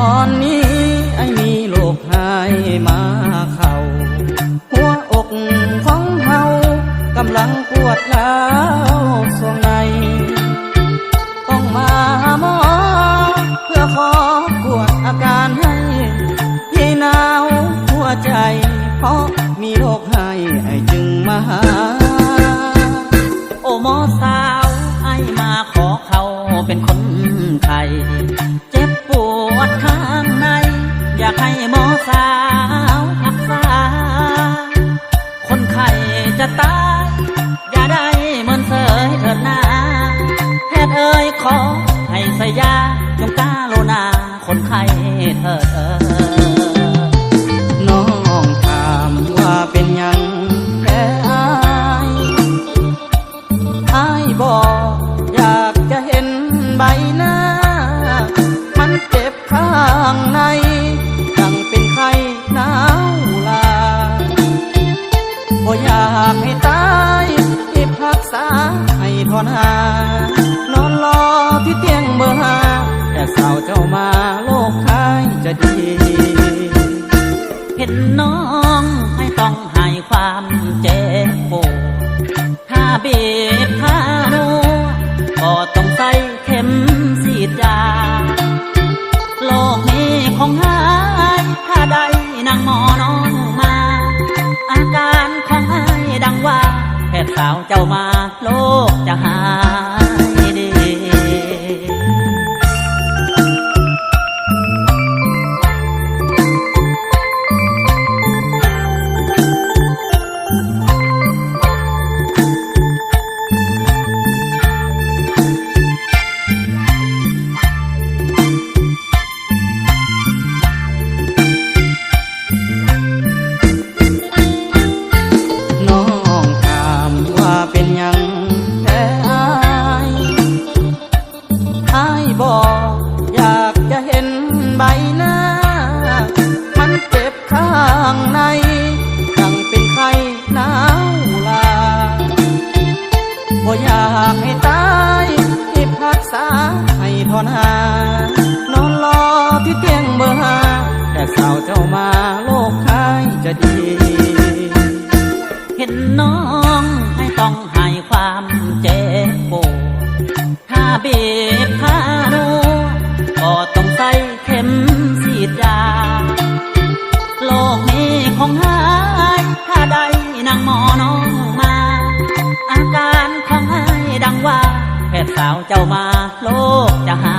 อนนี้ไอ้มีโรคหายมาเข้าหัวอกของเฮากำลังปวดร้าวส่วงในต้องมาหาหมอเพื่อขอกวดอาการให้พี่หนาวหัวใจเพราะมีโรคให้ไอ้จึงมาหาโอ้หมอสาวไอ้มาขอเขาเป็นคนไข้เจ็บปวดข้างในอยากให้หมอสาวรักษาคนไข้จะตายอย่าได้เหมือนเสยเถิดนาแพทย์เอ่ยขอให้ใส่ยาจงกาโลนาคนไข้เถิดน้องถามว่าเป็นยังแพ้อายบอกอยากจะเห็นใบหน้ามันเจ็บข้างในยังเป็นไข้หนาวลาบ่อยากให้ตายที่พักษาให้ทนหานอนรอที่เตียงเบอร์ห้าแต่สาวเจ้ามาโลกคายจะดีเห็นน้องไม่ต้องให้ความเจ็บปวดถ้าบีบถ้านัวก็ต้องใส่เข็มฉีดยาโลกนี้คงหายถ้าได้นางหมอน้องมาอาการของไอ้ดังว่าแพทย์สาวเจ้ามาโลกจะหายดีเป็นยังแพ้อายบอกอยากจะเห็นใบหน้ามันเจ็บข้างในยังเป็นไข้หนาวลาบ่อยากให้ตายที่พักษาให้ทนหานอนรอที่เตียงเบอร์ห้าแต่สาวเจ้ามาโลกคายจะดีเห็นน้องไม่ต้องให้ความเจ็บปวดถ้าบีบถ้านัวก็ต้องใส่เข็มฉีดยาโลกนี้คงหายถ้าได้นางหมอน้องมาอาการของไอ้ดังว่าแพทย์สาวเจ้ามาโลกจะหา